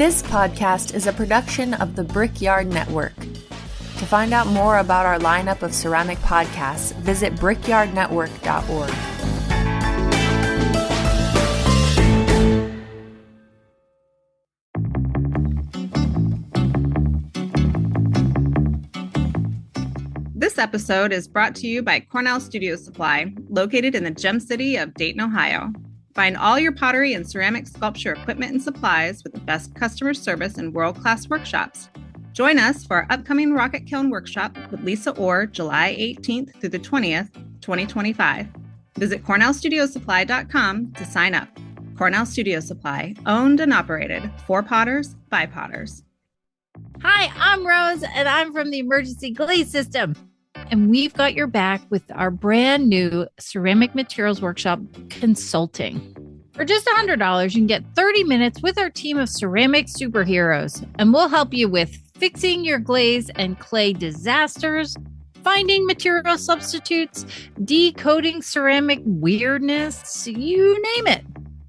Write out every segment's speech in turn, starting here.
This podcast is a production of the Brickyard Network. To find out more about our lineup of ceramic podcasts, visit brickyardnetwork.org. This episode is brought to you by Cornell Studio Supply, located in the Gem City of Dayton, Ohio. Find all your pottery and ceramic sculpture equipment and supplies with the best customer service and world-class workshops. Join us for our upcoming Rocket Kiln Workshop with Lisa Orr, July 18th through the 20th, 2025. Visit CornellStudioSupply.com to sign up. Cornell Studio Supply, owned and operated for potters by potters. Hi, I'm Rose, and I'm from the Emergency Glaze System. And we've got your back with our brand new Ceramic Materials Workshop Consulting. For just $100, you can get 30 minutes with our team of ceramic superheroes, and we'll help you with fixing your glaze and clay disasters, finding material substitutes, decoding ceramic weirdness, you name it.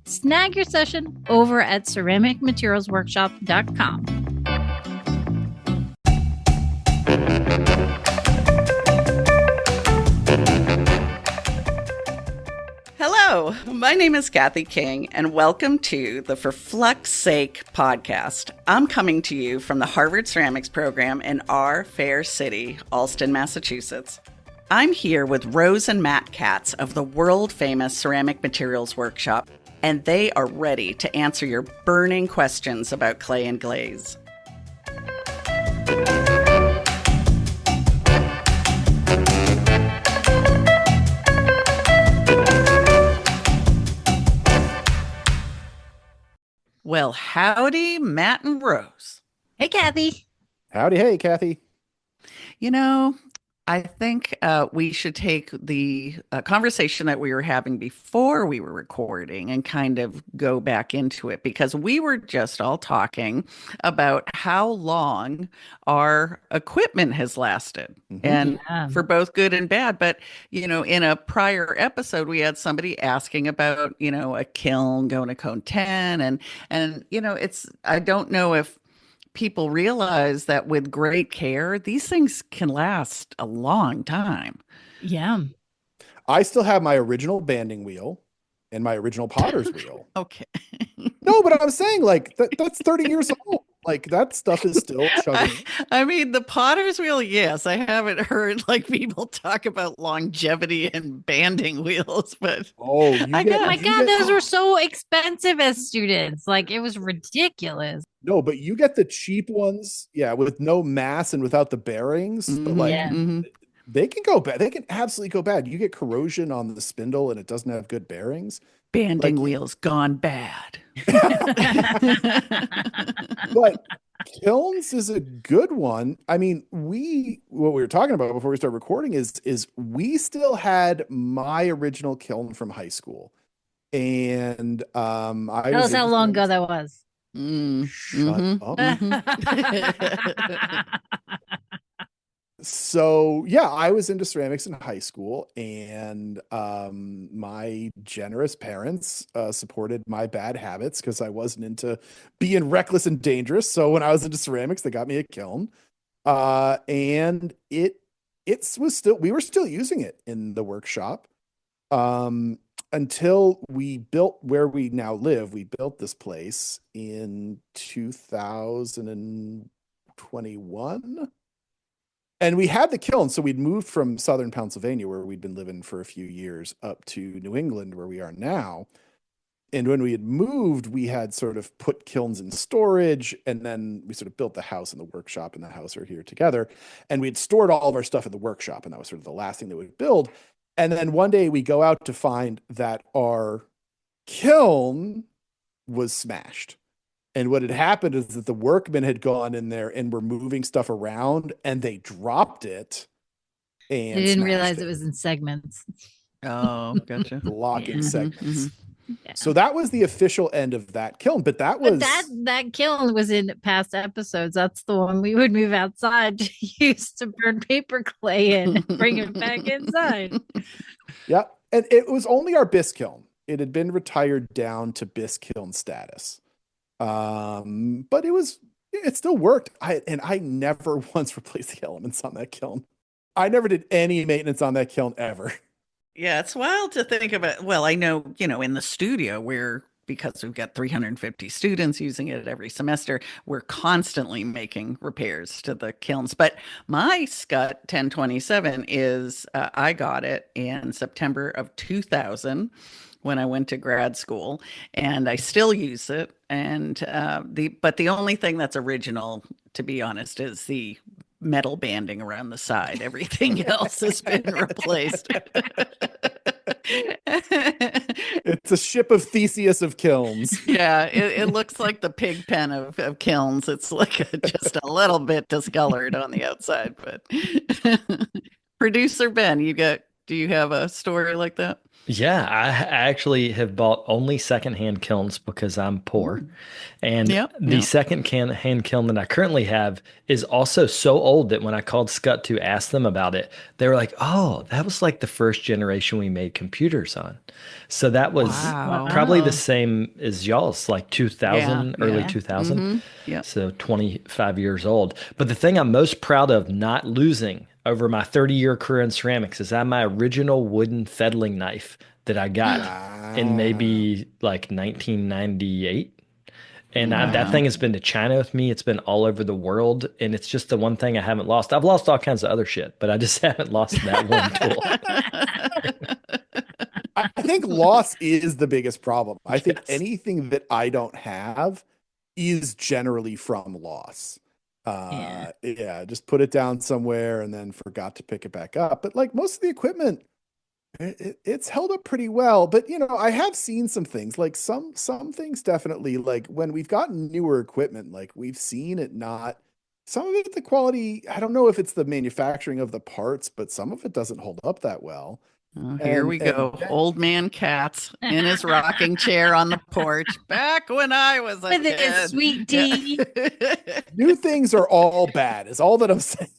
Snag your session over at ceramicmaterialsworkshop.com. Hello, my name is Kathy King, and welcome to the For Flux Sake podcast. I'm coming to you from the Harvard Ceramics program in our fair city, Allston, Massachusetts. I'm here with Rose and Matt Katz of the world-famous Ceramic Materials Workshop, and they are ready to answer your burning questions about clay and glaze. Well, howdy, Matt and Rose. Hey, Kathy. Howdy, hey, Kathy. You know, I think we should take the conversation that we were having before we were recording and kind of go back into it, because we were just all talking about how long our equipment has lasted, and for both good and bad. But, you know, in a prior episode, we had somebody asking about, you know, a kiln going to cone 10, and you know, I don't know if people realize that with great care, these things can last a long time. Yeah. I still have my original banding wheel and my original potter's wheel. Okay. No, but I'm saying, like, that's 30 years old. Like, that stuff is still chugging. I mean, the potter's wheel, yes. I haven't heard like people talk about longevity and banding wheels, but oh my God, those were so expensive as students. Like, it was ridiculous. No, but you get the cheap ones, yeah, with no mass and without the bearings. But like, they can go bad. They can absolutely go bad. You get corrosion on the spindle and it doesn't have good bearings. Banding wheels gone bad. But kilns is a good one. I mean, what we were talking about before we started recording is we still had my original kiln from high school. And Tell us how long ago that was. Shut up. So yeah, I was into ceramics in high school, and my generous parents supported my bad habits because I wasn't into being reckless and dangerous. So when I was into ceramics, they got me a kiln, and we were still using it in the workshop until we built where we now live. We built this place in 2021. And we had the kiln, so we'd moved from southern Pennsylvania, where we'd been living for a few years, up to New England, where we are now. And when we had moved, we had sort of put kilns in storage, and then we sort of built the house, and the workshop and the house are here together. And we had stored all of our stuff in the workshop, and that was sort of the last thing that we'd build. And then one day we go out to find that our kiln was smashed. And what had happened is that the workmen had gone in there and were moving stuff around, and they dropped it. And they didn't realize it was in segments. Oh, gotcha. Locking segments. Yeah. So that was the official end of that kiln. But that kiln was in past episodes. That's the one we would move outside to use to burn paper clay in and bring it back inside. Yeah. And it was only our bisque kiln. It had been retired down to bisque kiln status. But it still worked. I never once replaced the elements on that kiln. I never did any maintenance on that kiln ever. Yeah, it's wild to think about. Well, I know, in the studio because we've got 350 students using it every semester, we're constantly making repairs to the kilns. But my Scut 1027 I got it in September of 2000 when I went to grad school, and I still use it. And the only thing that's original, to be honest, is the metal banding around the side. Everything else has been replaced. It's a ship of Theseus of kilns. Yeah, it looks like the pig pen of kilns. It's like just a little bit discolored on the outside. But Producer Ben, do you have a story like that? Yeah, I actually have bought only secondhand kilns because I'm poor. And the second-hand kiln that I currently have is also so old that when I called Scut to ask them about it, they were like, oh, that was like the first generation we made computers on. So that was probably the same as y'all's, like 2000, early 2000. Mm-hmm. Yeah. So 25 years old. But the thing I'm most proud of not losing over my 30-year career in ceramics is I have my original wooden fettling knife that I got in maybe like 1998. And that thing has been to China with me. It's been all over the world. And it's just the one thing I haven't lost. I've lost all kinds of other shit, but I just haven't lost that one tool. I think loss is the biggest problem. I think anything that I don't have is generally from loss. Just put it down somewhere and then forgot to pick it back up. But like most of the equipment, it's held up pretty well. But I have seen some things, like some things definitely, like when we've gotten newer equipment, like we've seen it not, some of it, the quality, I don't know if it's the manufacturing of the parts, but some of it doesn't hold up that well. Oh, here we go. Old man Katz in his rocking chair on the porch back when I was a with kid. his sweet tea. New things are all bad, is all that I'm saying.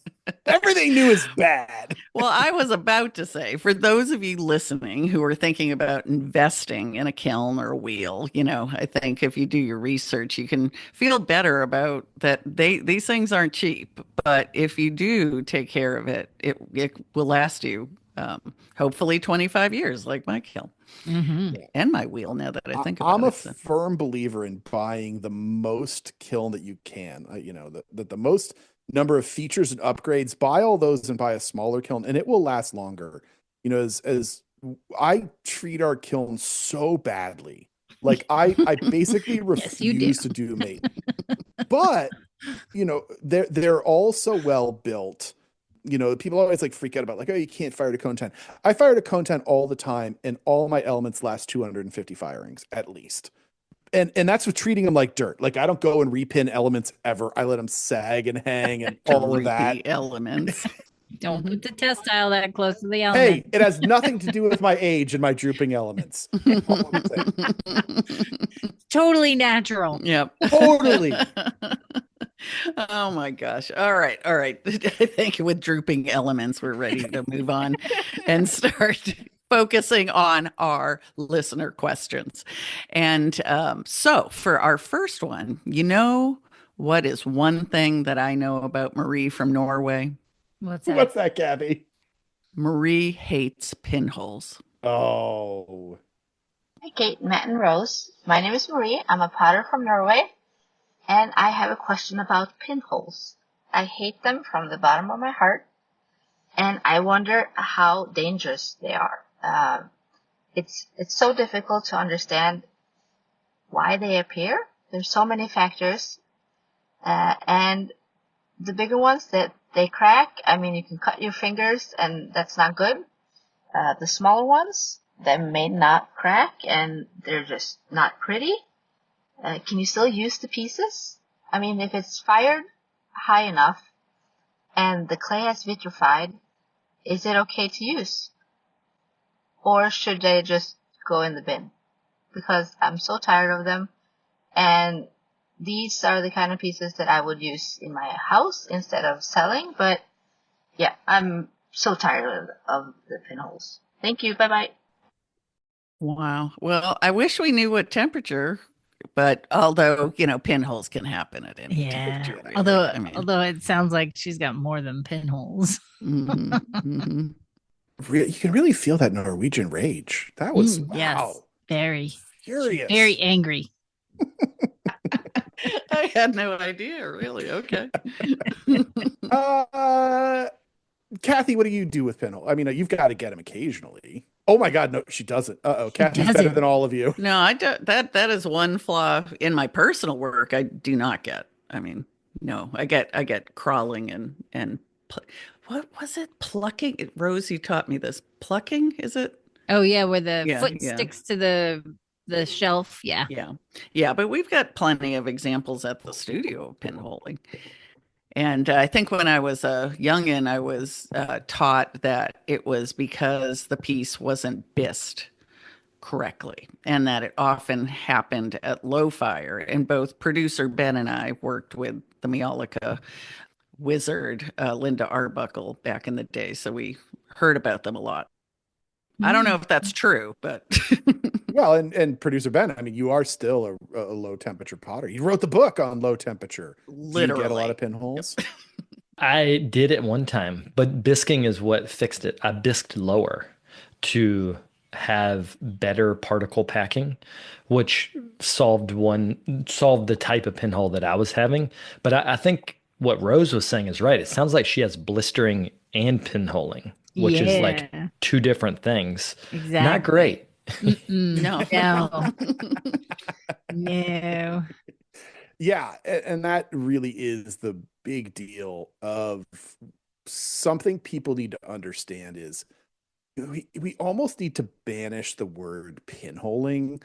Everything new is bad. Well, I was about to say, for those of you listening who are thinking about investing in a kiln or a wheel, I think if you do your research, you can feel better about that. These things aren't cheap, but if you do take care of it, it will last you hopefully 25 years, like my kiln and my wheel. Now that I think about I'm it, a firm believer in buying the most kiln that you can. The most number of features and upgrades. Buy all those and buy a smaller kiln, and it will last longer. As I treat our kiln so badly, like I basically refuse to do maintenance. But they're all so well built. People always like freak out about like, oh, you can't fire to cone 10. I fire to cone 10 all the time, and all my elements last 250 firings at least. And that's with treating them like dirt. Like I don't go and repin elements ever. I let them sag and hang and all of that. Elements. Don't put the testile that close to the element. Hey, it has nothing to do with my age and my drooping elements. Totally natural. Yep. Totally. Oh my gosh. All right. I think with drooping elements, we're ready to move on and start focusing on our listener questions. And so for our first one, what is one thing that I know about Marie from Norway? What's that? What's that, Gabby? Marie hates pinholes. Oh. Hi, Kate, Matt and Rose. My name is Marie. I'm a potter from Norway, and I have a question about pinholes. I hate them from the bottom of my heart, and I wonder how dangerous they are. It's so difficult to understand why they appear. There's so many factors, and the bigger ones that they crack. I mean, you can cut your fingers, and that's not good. The smaller ones, they may not crack, and they're just not pretty. Can you still use the pieces? I mean, if it's fired high enough and the clay has vitrified, is it okay to use? Or should they just go in the bin? Because I'm so tired of them, and these are the kind of pieces that I would use in my house instead of selling. But yeah, I'm so tired of the pinholes. Thank you. Bye-bye. Wow. Well, I wish we knew what temperature But although, pinholes can happen at any Yeah. temperature. Really. Although it sounds like she's got more than pinholes. Mhm, mhm. You can really feel that Norwegian rage. That was wow. Yes, very Furious. very angry. I had no idea, really. Okay. Kathy, what do you do with Pinhole? I mean, you've got to get him occasionally. Oh my God, no, she doesn't. Kathy's better than all of you. No, I don't. That is one flaw in my personal work. I do not get. I mean, no, I get crawling and what was it? Plucking. Rosie taught me this. Plucking, is it? Oh yeah, where the foot sticks to the shelf. Yeah. Yeah. But we've got plenty of examples at the studio of pinholing. And I think when I was a youngin', I was taught that it was because the piece wasn't bisqued correctly, and that it often happened at low fire. And both producer Ben and I worked with the Meolica wizard, Linda Arbuckle, back in the day, so we heard about them a lot. I don't know if that's true, but well, and producer Ben, I mean, you are still a low temperature potter. You wrote the book on low temperature. Literally. Do you get a lot of pinholes? I did it one time, but bisquing is what fixed it. I bisqued lower to have better particle packing, which solved the type of pinhole that I was having. But I think what Rose was saying is right. It sounds like she has blistering and pinholing, which is like two different things. Exactly. Not great. No. No. Yeah, and that really is the big deal of something people need to understand is we almost need to banish the word pinholing,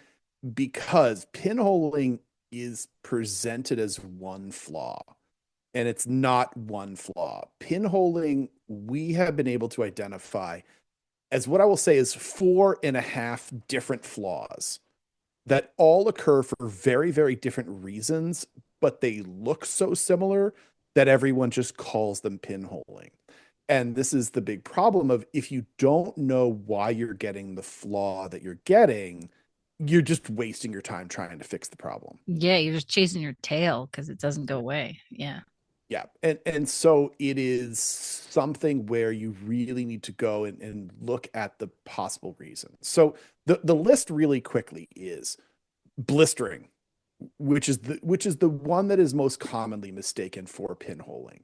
because pinholing is presented as one flaw, and it's not one flaw. Pinholing, we have been able to identify as what I will say is 4.5 different flaws that all occur for very, very different reasons, but they look so similar that everyone just calls them pinholing. And this is the big problem of, if you don't know why you're getting the flaw that you're getting, you're just wasting your time trying to fix the problem. Yeah, you're just chasing your tail because it doesn't go away. Yeah. Yeah. And so it is something where you really need to go and look at the possible reasons. So the list really quickly is blistering, which is the one that is most commonly mistaken for pinholing.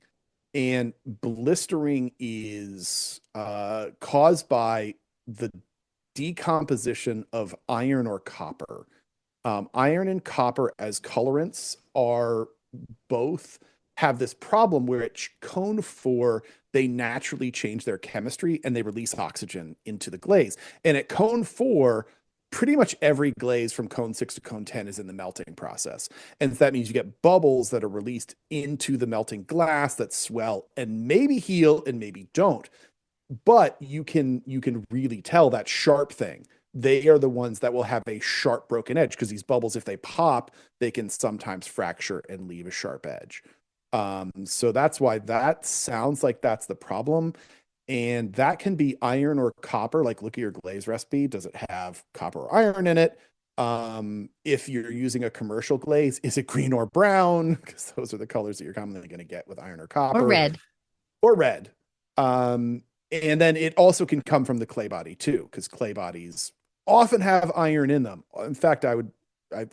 And blistering is caused by the decomposition of iron or copper. Iron and copper as colorants are both have this problem where at cone 4, they naturally change their chemistry and they release oxygen into the glaze. And at cone 4, pretty much every glaze from cone 6 to cone 10 is in the melting process. And that means you get bubbles that are released into the melting glass that swell and maybe heal and maybe don't. But you can really tell that sharp thing. They are the ones that will have a sharp broken edge, because these bubbles, if they pop, they can sometimes fracture and leave a sharp edge. So that's why that sounds like that's the problem. And that can be iron or copper. Like, look at your glaze recipe. Does it have copper or iron in it? If you're using a commercial glaze, is it green or brown? Because those are the colors that you're commonly going to get with iron or copper. Or red. And then it also can come from the clay body too, because clay bodies often have iron in them. In fact, I'm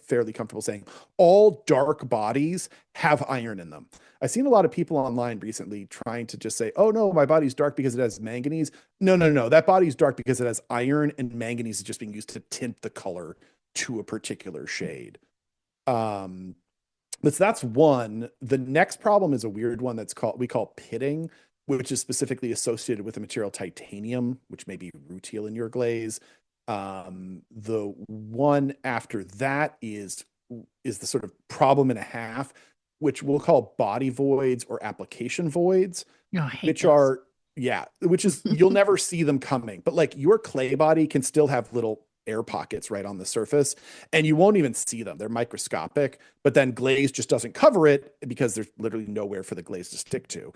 fairly comfortable saying all dark bodies have iron in them. I've seen a lot of people online recently trying to just say, oh no, my body's dark because it has manganese. No. That body's dark because it has iron, and manganese is just being used to tint the color to a particular shade. But that's one. The next problem is a weird one we call pitting, which is specifically associated with the material titanium, which may be rutile in your glaze. The one after that is the sort of problem and a half, which we'll call body voids or application voids, which is you'll never see them coming. But like, your clay body can still have little air pockets right on the surface, and you won't even see them. They're microscopic, but then glaze just doesn't cover it because there's literally nowhere for the glaze to stick to.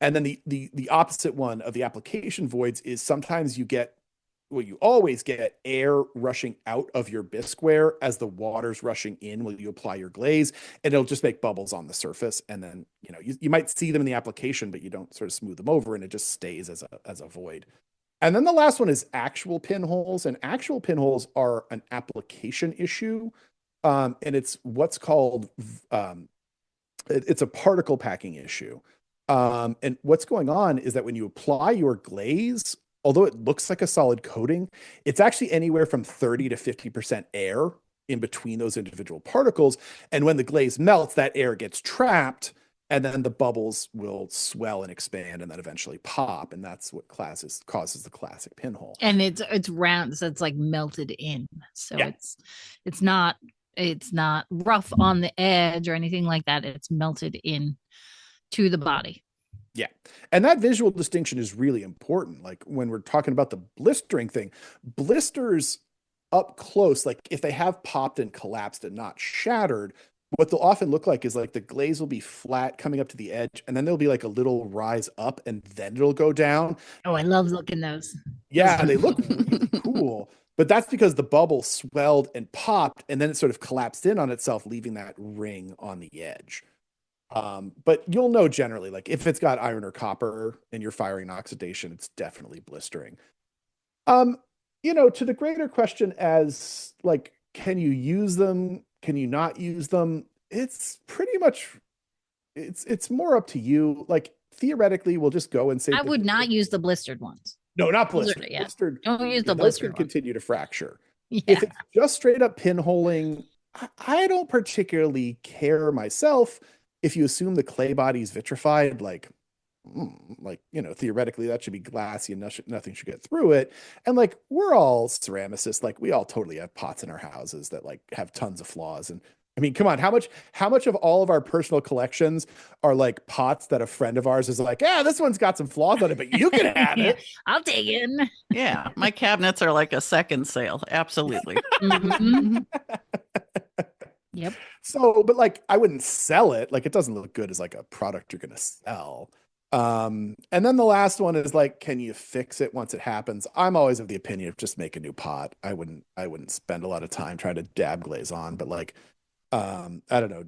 And then the opposite one of the application voids is sometimes you get you always get air rushing out of your bisqueware as the water's rushing in when you apply your glaze, and it'll just make bubbles on the surface. And then, you might see them in the application, but you don't sort of smooth them over, and it just stays as a void. And then the last one is actual pinholes, and actual pinholes are an application issue. And it's what's called, it's a particle packing issue. And what's going on is that when you apply your glaze, although it looks like a solid coating, it's actually anywhere from 30 to 50% air in between those individual particles. And when the glaze melts, that air gets trapped, and then the bubbles will swell and expand and then eventually pop. And that's what causes the classic pinhole. And it's round, so it's like melted in. So Yeah. it's not rough on the edge or anything like that. It's melted in to the body. Yeah. And that visual distinction is really important. Like when we're talking about the blistering thing, blisters up close, like if they have popped and collapsed and not shattered, what they'll often look like is like the glaze will be flat coming up to the edge, and then there'll be like a little rise up, and then it'll go down. Oh, I love looking those. Yeah, they look really cool. But that's because the bubble swelled and popped, and then it sort of collapsed in on itself, leaving that ring on the edge. But you'll know generally, like if it's got iron or copper and you're firing oxidation, it's definitely blistering. To the greater question as like, can you use them? Can you not use them? It's pretty much, it's more up to you. Like theoretically, we'll just go and say, I would not use the blistered ones. No, not blistered. Yeah. Blistered. Don't use the blistered ones. Continue to fracture. Yeah. If it's just straight up pinholing, I don't particularly care myself. If you assume the clay body's vitrified, theoretically that should be glassy and nothing should get through it. And like, we're all ceramicists. Like we all totally have pots in our houses that like have tons of flaws. And I mean, come on, how much of all of our personal collections are like pots that a friend of ours is like, yeah, this one's got some flaws on it, but you can have it. I'll take it. Yeah, my cabinets are like a second sale. Absolutely. Mm-hmm. Yep. So, but like, I wouldn't sell it. Like, it doesn't look good as like a product you're going to sell. And then the last one is like, can you fix it once it happens? I'm always of the opinion of just make a new pot. I wouldn't spend a lot of time trying to dab glaze on, but like, I don't know.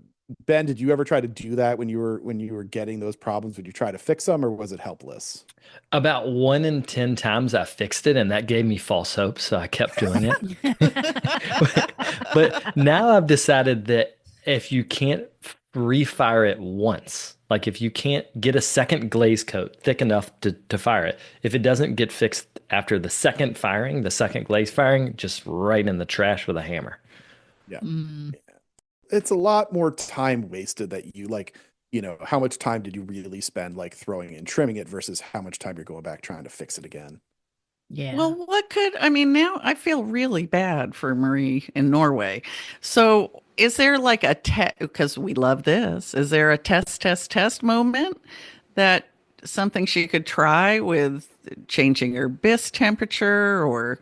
Ben, did you ever try to do that when you were getting those problems? Would you try to fix them, or was it helpless? About 1 in 10 times I fixed it, and that gave me false hope, so I kept doing it. But now I've decided that if you can't refire it once, like if you can't get a second glaze coat thick enough to fire it, if it doesn't get fixed after the second glaze firing, just right in the trash with a hammer. Yeah. Mm. It's a lot more time wasted that you like, how much time did you really spend like throwing and trimming it versus how much time you're going back trying to fix it again? Yeah. Well, now I feel really bad for Marie in Norway. So is there like a test, because we love this, is there a test moment that something she could try with changing her bisque temperature or,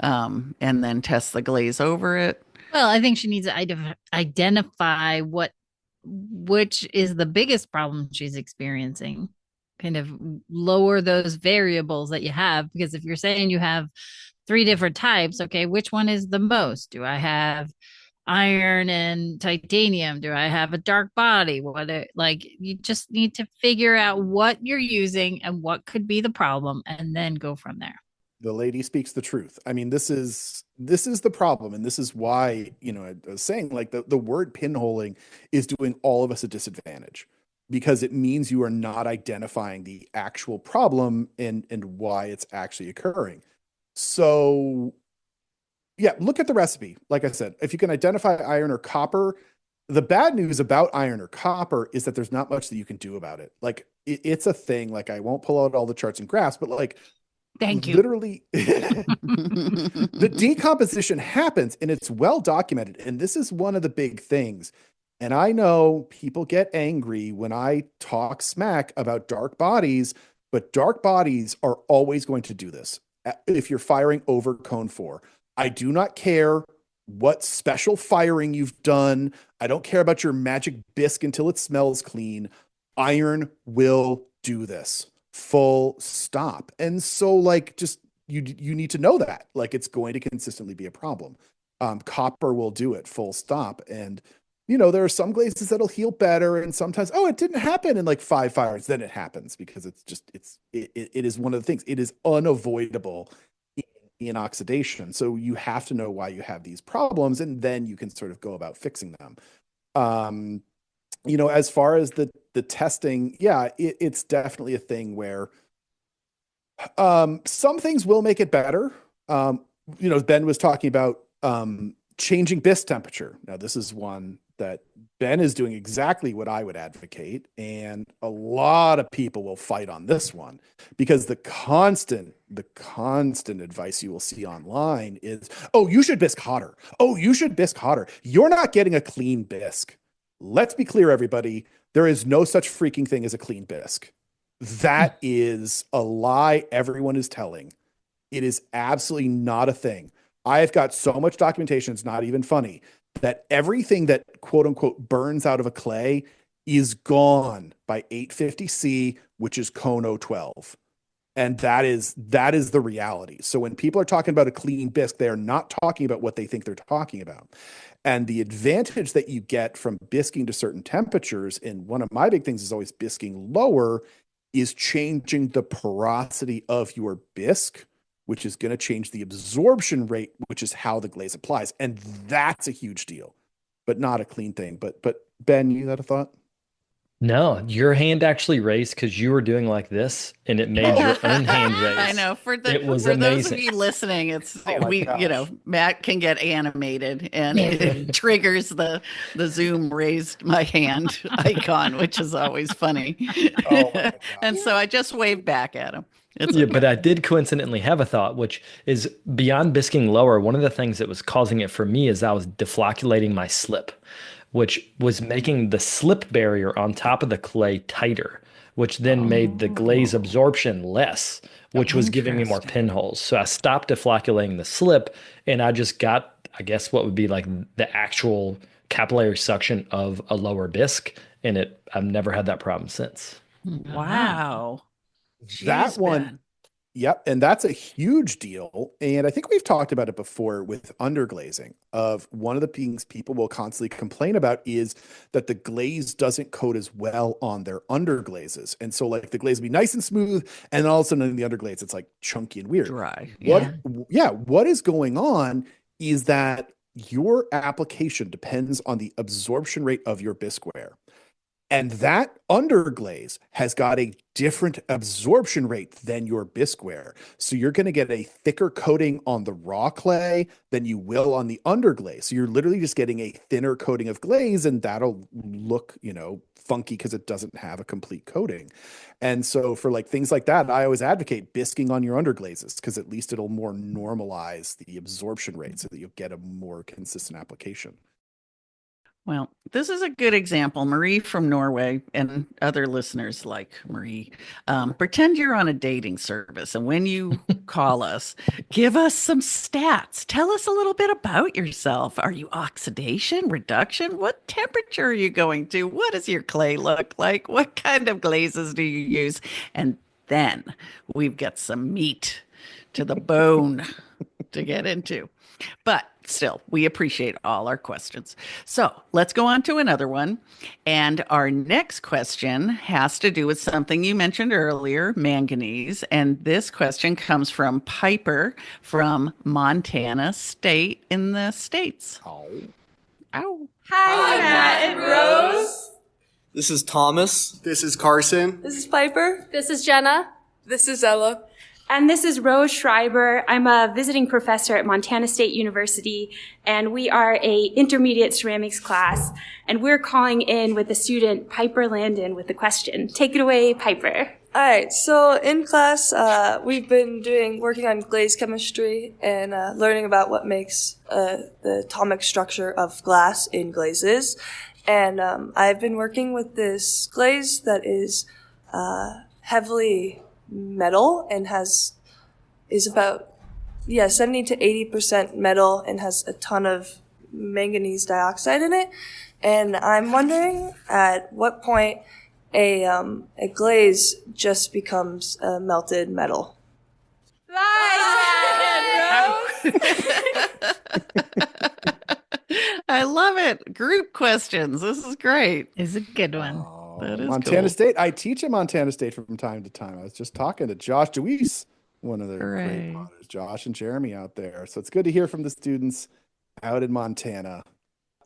and then test the glaze over it? Well, I think she needs to identify which is the biggest problem she's experiencing. Kind of lower those variables that you have, because if you're saying you have 3 different types, okay, which one is the most? Do I have iron and titanium? Do I have a dark body? You just need to figure out what you're using and what could be the problem, and then go from there. The lady speaks the truth. I mean, this is the problem. And this is why, I was saying like the word pinholing is doing all of us a disadvantage, because it means you are not identifying the actual problem and why it's actually occurring. So yeah, look at the recipe. Like I said, if you can identify iron or copper, the bad news about iron or copper is that there's not much that you can do about it. Like it's a thing. Like I won't pull out all the charts and graphs, but like, thank you. Literally, the decomposition happens and it's well documented. And this is one of the big things. And I know people get angry when I talk smack about dark bodies, but dark bodies are always going to do this. If you're firing over cone 4, I do not care what special firing you've done. I don't care about your magic bisque until it smells clean. Iron will do this. Full stop. And so like, just you need to know that, like, it's going to consistently be a problem. Copper will do it, full stop. And there are some glazes that'll heal better, and sometimes, it didn't happen in like 5 fires. Then it happens because it is one of the things. It is unavoidable in oxidation. So you have to know why you have these problems, and then you can sort of go about fixing them. As far as the testing, it's definitely a thing where some things will make it better. Ben was talking about changing bisque temperature. Now, this is one that Ben is doing exactly what I would advocate, and a lot of people will fight on this one because the constant advice you will see online is, you should bisque hotter. You should bisque hotter. You're not getting a clean bisque. Let's be clear, everybody. There is no such freaking thing as a clean bisque. That is a lie everyone is telling. It is absolutely not a thing. I've got so much documentation, it's not even funny, that everything that quote unquote burns out of a clay is gone by 850C, which is cone 012. And that is the reality. So when people are talking about a clean bisque, they are not talking about what they think they're talking about. And the advantage that you get from bisquing to certain temperatures, and one of my big things is always bisquing lower, is changing the porosity of your bisque, which is going to change the absorption rate, which is how the glaze applies. And that's a huge deal, but not a clean thing. But Ben, you had a thought? No, your hand actually raised because you were doing like this, and it made your own hand raise. I know. It was for amazing. those of you listening, Matt can get animated, and it triggers the Zoom raised my hand icon, which is always funny. Oh my And so I just waved back at him. But I did coincidentally have a thought, which is beyond bisquing lower. One of the things that was causing it for me is I was deflocculating my slip, which was making the slip barrier on top of the clay tighter, which then made the glaze absorption less, which was giving me more pinholes. So I stopped deflocculating the slip, and I just got, I guess, what would be like the actual capillary suction of a lower bisque, and I've never had that problem since. Wow. That one, yep. And that's a huge deal. And I think we've talked about it before with underglazing. Of one of the things people will constantly complain about is that the glaze doesn't coat as well on their underglazes. And so like the glaze will be nice and smooth, and all of a sudden in the underglaze, it's like chunky and weird. Dry. What is going on is that your application depends on the absorption rate of your bisqueware. And that underglaze has got a different absorption rate than your bisqueware. So you're going to get a thicker coating on the raw clay than you will on the underglaze. So you're literally just getting a thinner coating of glaze, and that'll look, funky because it doesn't have a complete coating. And so for like things like that, I always advocate bisquing on your underglazes because at least it'll more normalize the absorption rate so that you'll get a more consistent application. Well, this is a good example. Marie from Norway and other listeners like Marie, pretend you're on a dating service. And when you call us, give us some stats. Tell us a little bit about yourself. Are you oxidation, reduction? What temperature are you going to? What does your clay look like? What kind of glazes do you use? And then we've got some meat to the bone to get into. But still, we appreciate all our questions. So let's go on to another one. And our next question has to do with something you mentioned earlier, manganese. And this question comes from Piper from Montana State in the States. Ow. Hi, Matt and Rose. This is Thomas. This is Carson. This is Piper. This is Jenna. This is Ella. And this is Rose Schreiber. I'm a visiting professor at Montana State University, and we are a intermediate ceramics class, and we're calling in with the student Piper Landon with the question. Take it away, Piper. All right, so in class, we've been working on glaze chemistry and learning about what makes the atomic structure of glass in glazes. And I've been working with this glaze that is heavily metal and is about 70 to 80% metal and has a ton of manganese dioxide in it. And I'm wondering at what point a glaze just becomes a melted metal. Bye, Matt and Rose. I love it. Group questions. This is great. It's a good one. That is Montana cool. State. I teach at Montana State from time to time. I was just talking to Josh DeWeese, one of the great potters, Josh and Jeremy out there. So it's good to hear from the students out in Montana.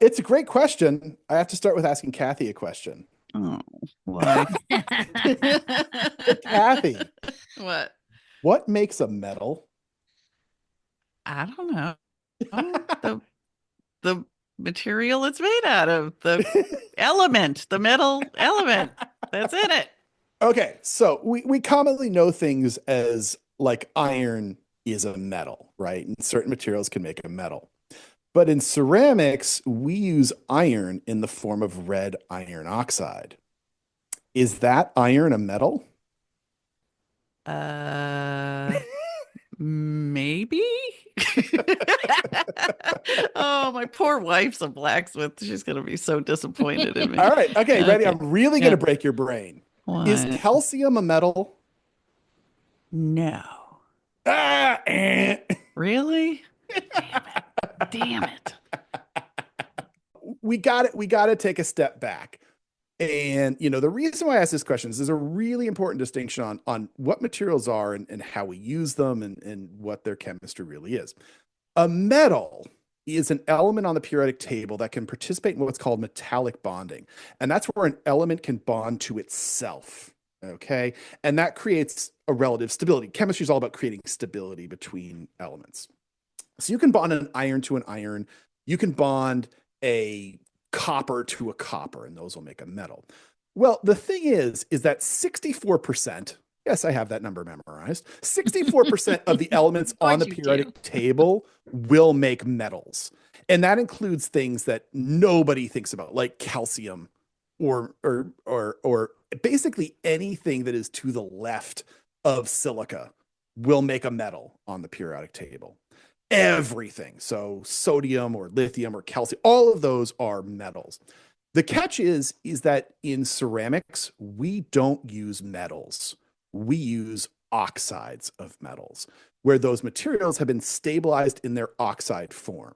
It's a great question. I have to start with asking Kathy a question. Oh, why? Kathy, What makes a metal? I don't know. The material it's made out of, the element, the metal element that's in it. Okay, so we commonly know things as like iron is a metal, right? And certain materials can make a metal. But in ceramics, we use iron in the form of red iron oxide. Is that iron a metal? Maybe. Oh, my poor wife's a blacksmith. She's going to be so disappointed in me. All right. Okay. Ready? I'm really going to break your brain. What? Is calcium a metal? No. Really? Damn it. We got to take a step back. And, the reason why I ask this question is there's a really important distinction on what materials are and how we use them and what their chemistry really is. A metal is an element on the periodic table that can participate in what's called metallic bonding. And that's where an element can bond to itself. Okay. And that creates a relative stability. Chemistry is all about creating stability between elements. So you can bond an iron to an iron. You can bond a copper to a copper, and those will make a metal. Well, the thing is that 64%, yes, I have that number memorized, 64% of the elements on the periodic table will make metals. And that includes things that nobody thinks about, like calcium or basically anything that is to the left of silica will make a metal on the periodic table. Everything. So sodium or lithium or calcium, all of those are metals. The catch is that in ceramics, we don't use metals. We use oxides of metals, where those materials have been stabilized in their oxide form.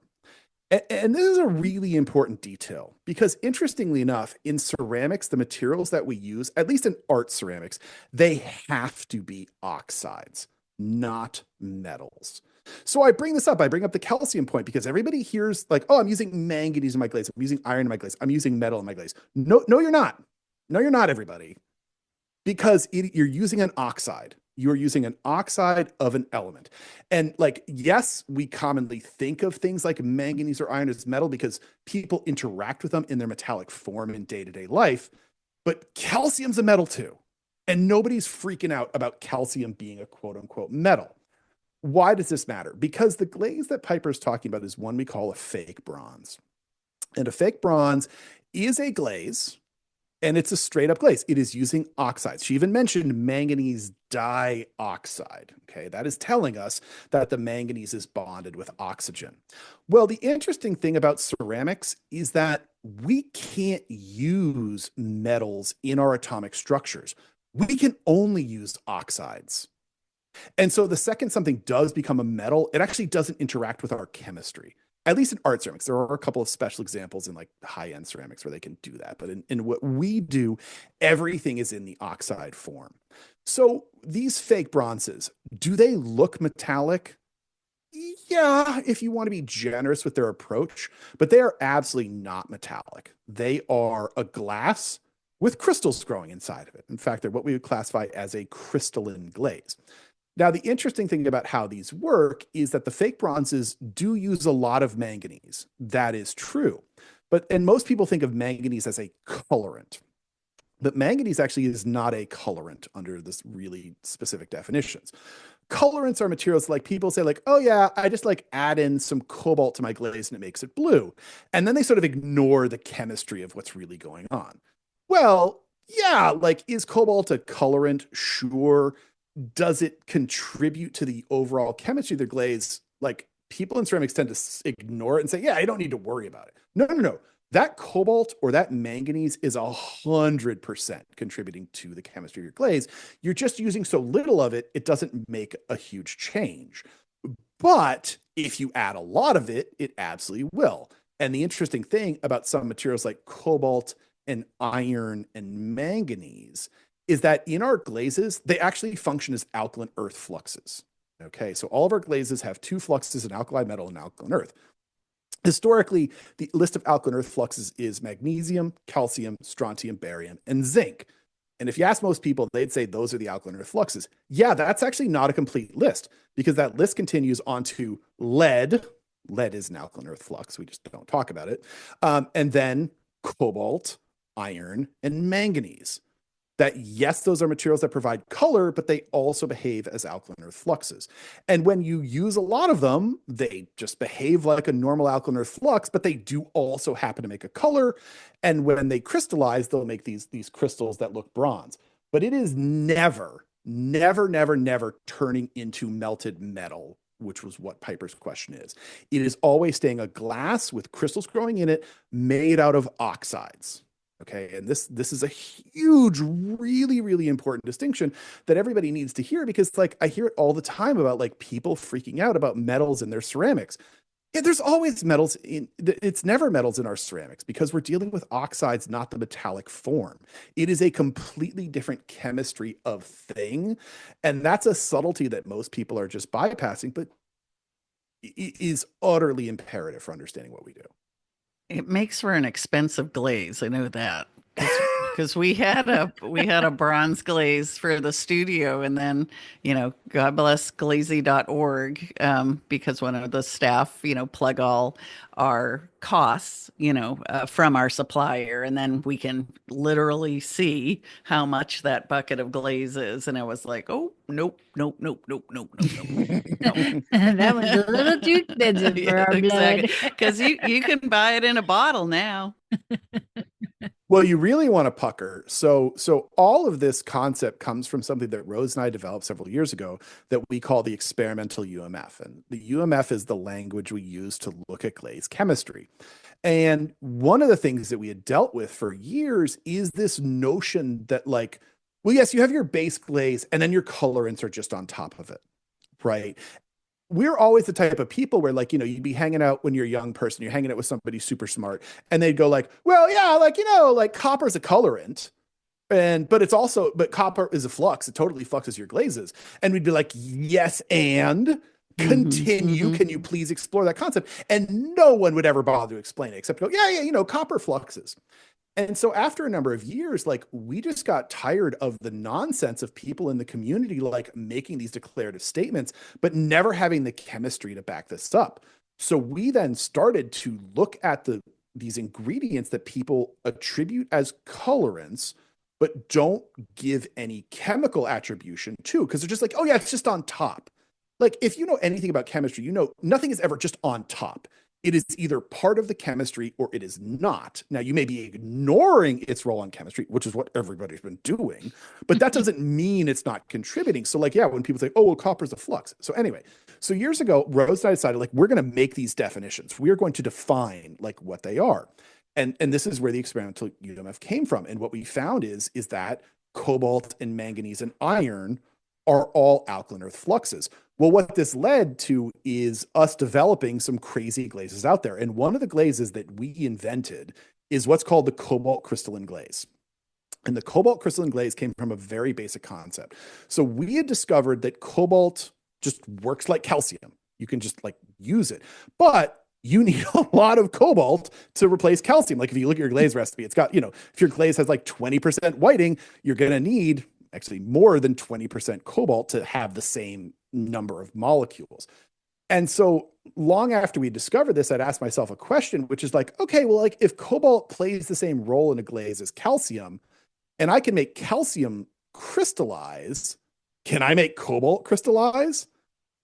And this is a really important detail because, interestingly enough, in ceramics, the materials that we use, at least in art ceramics, they have to be oxides, not metals. So I bring this up. I bring up the calcium point because everybody hears like, oh, I'm using manganese in my glaze. I'm using iron in my glaze. I'm using metal in my glaze. No, you're not. No, you're not, everybody. Because you're using an oxide. You're using an oxide of an element. And like, yes, we commonly think of things like manganese or iron as metal because people interact with them in their metallic form in day-to-day life. But calcium's a metal too. And nobody's freaking out about calcium being a quote unquote metal. Why does this matter? Because the glaze that Piper's talking about is one we call a fake bronze. And a fake bronze is a glaze, and it's a straight up glaze. It is using oxides. She even mentioned manganese dioxide. Okay, that is telling us that the manganese is bonded with oxygen. Well, the interesting thing about ceramics is that we can't use metals in our atomic structures. We can only use oxides. And so the second something does become a metal, it actually doesn't interact with our chemistry. At least in art ceramics, there are a couple of special examples in like high-end ceramics where they can do that. But in what we do, everything is in the oxide form. So these fake bronzes, do they look metallic? Yeah, if you want to be generous with their approach, but they are absolutely not metallic. They are a glass with crystals growing inside of it. In fact, they're what we would classify as a crystalline glaze. Now, the interesting thing about how these work is that the fake bronzes do use a lot of manganese. That is true. And most people think of manganese as a colorant. But manganese actually is not a colorant under this really specific definitions. Colorants are materials like people say like, oh yeah, I just like add in some cobalt to my glaze and it makes it blue. And then they sort of ignore the chemistry of what's really going on. Well, yeah, like is cobalt a colorant? Sure. Does it contribute to the overall chemistry of the glaze? Like people in ceramics tend to ignore it and say, yeah, I don't need to worry about it. No. that cobalt or that manganese is 100% contributing to the chemistry of your glaze. You're just using so little of it, it doesn't make a huge change. But if you add a lot of it, it absolutely will. And the interesting thing about some materials like cobalt and iron and manganese is that in our glazes, they actually function as alkaline earth fluxes. Okay, so all of our glazes have two fluxes, an alkali metal and alkaline earth. Historically, the list of alkaline earth fluxes is magnesium, calcium, strontium, barium, and zinc. And if you ask most people, they'd say those are the alkaline earth fluxes. Yeah, that's actually not a complete list, because that list continues on to lead. Lead is an alkaline earth flux. We just don't talk about it. And then cobalt, iron, and manganese. That, yes, those are materials that provide color, but they also behave as alkaline earth fluxes. And when you use a lot of them, they just behave like a normal alkaline earth flux, but they do also happen to make a color. And when they crystallize, they'll make these crystals that look bronze. But it is never, never, never, never turning into melted metal, which was what Piper's question is. It is always staying a glass with crystals growing in it, made out of oxides. Okay, and this is a huge, really, really important distinction that everybody needs to hear, because like I hear it all the time about like people freaking out about metals in their ceramics. Yeah, there's always metals it's never metals in our ceramics, because we're dealing with oxides, not the metallic form. It is a completely different chemistry of thing. And that's a subtlety that most people are just bypassing, but it is utterly imperative for understanding what we do. It makes for an expensive glaze. I know that, because we had a bronze glaze for the studio, and then, God bless glazy.org, because one of the staff, plug all our costs, from our supplier, and then we can literally see how much that bucket of glaze is. And I was like, oh, nope. That was a little too expensive for our blood. Because you can buy it in a bottle now. Well, you really want to pucker. So all of this concept comes from something that Rose and I developed several years ago that we call the experimental UMF. And the UMF is the language we use to look at glaze chemistry. And one of the things that we had dealt with for years is this notion that, like, well, yes, you have your base glaze and then your colorants are just on top of it, right? We're always the type of people where, like, you'd be hanging out when you're a young person, you're hanging out with somebody super smart, and they'd go like, well, yeah, like copper's a colorant, but copper is a flux. It totally fluxes your glazes. And we'd be like, yes, and continue. Can you please explore that concept? And no one would ever bother to explain it except go, yeah, copper fluxes. And so after a number of years, like, we just got tired of the nonsense of people in the community, like, making these declarative statements, but never having the chemistry to back this up. So we then started to look at these ingredients that people attribute as colorants, but don't give any chemical attribution to, because they're just like, oh yeah, it's just on top. Like, if you know anything about chemistry, nothing is ever just on top. It is either part of the chemistry or it is not. Now, you may be ignoring its role in chemistry, which is what everybody's been doing, but that doesn't mean it's not contributing. So, like, yeah, when people say, oh, well, copper's a flux. So anyway, so years ago, Rose and I decided, like, we're going to make these definitions. We are going to define, like, what they are. And this is where the experimental UDMF came from. And what we found is that cobalt and manganese and iron are all alkaline earth fluxes. Well, what this led to is us developing some crazy glazes out there. And one of the glazes that we invented is what's called the cobalt crystalline glaze. And the cobalt crystalline glaze came from a very basic concept. So we had discovered that cobalt just works like calcium. You can just, like, use it. But you need a lot of cobalt to replace calcium. Like, if you look at your glaze recipe, it's got, if your glaze has like 20% whiting, you're going to need actually more than 20% cobalt to have the same number of molecules. And so long after we discovered this, I'd ask myself a question, which is like, okay, well, like, if cobalt plays the same role in a glaze as calcium, and I can make calcium crystallize, can I make cobalt crystallize?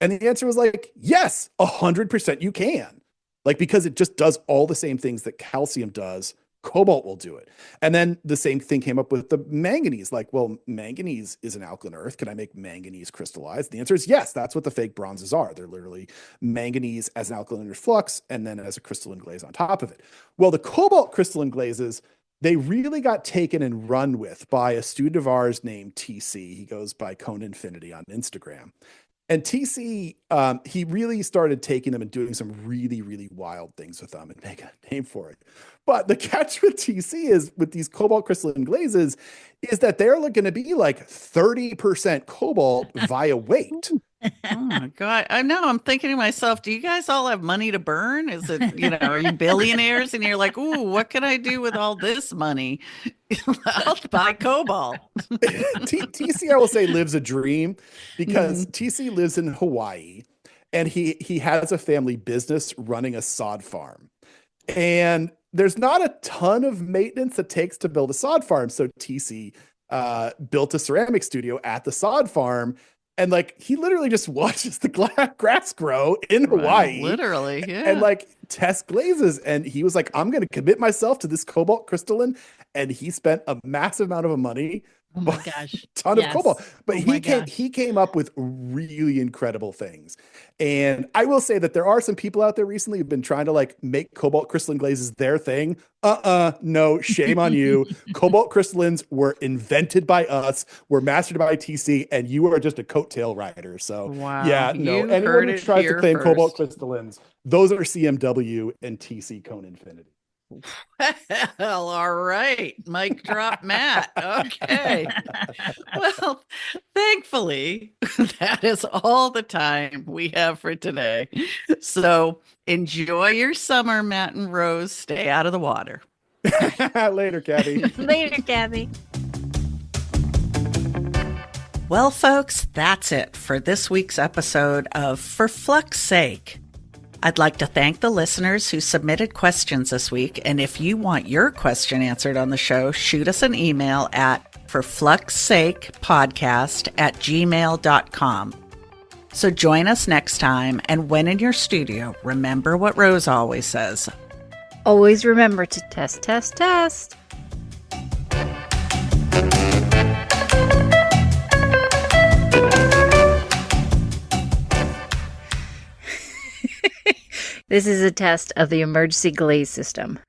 And the answer was like, yes, 100% you can. Like, because it just does all the same things that calcium does, Cobalt will do it. And then the same thing came up with the manganese. Like, well, manganese is an alkaline earth. Can I make manganese crystallize? The answer is yes. That's what the fake bronzes are. They're literally manganese as an alkaline flux and then as a crystalline glaze on top of it. Well, the cobalt crystalline glazes, they really got taken and run with by a student of ours named TC. He goes by Cone Infinity on Instagram. And TC, he really started taking them and doing some really, really wild things with them and making a name for it. But the catch with TC is with these cobalt crystalline glazes is that they're going to be like 30% cobalt via weight. Oh my God. I know. I'm thinking to myself, do you guys all have money to burn? Is it, are you billionaires? And you're like, ooh, what can I do with all this money? I'll buy cobalt. TC, I will say, lives a dream because TC lives in Hawaii and he has a family business running a sod farm. And there's not a ton of maintenance it takes to build a sod farm. So TC built a ceramic studio at the sod farm. And like, he literally just watches the grass grow in Hawaii. Literally, yeah. And like test glazes. And he was like, I'm going to commit myself to this cobalt crystalline. And he spent a massive amount of money. Oh my gosh. Ton of cobalt. But he came up with really incredible things. And I will say that there are some people out there recently who've been trying to like make cobalt crystalline glazes their thing. No, shame on you. Cobalt crystallines were invented by us, were mastered by TC, and you are just a coattail rider. So yeah, no. Anyone who tries to claim cobalt crystallines, those are CMW and TC Cone Infinity. Well, all right. Mic drop, Matt. Okay. Well, thankfully, that is all the time we have for today. So enjoy your summer, Matt and Rose. Stay out of the water. Later, Kathy. Later, Kathy. Well, folks, that's it for this week's episode of For Flux Sake. I'd like to thank the listeners who submitted questions this week. And if you want your question answered on the show, shoot us an email at ForFluxSakePodcast@gmail.com. So join us next time. And when in your studio, remember what Rose always says. Always remember to test, test, test. This is a test of the emergency glaze system.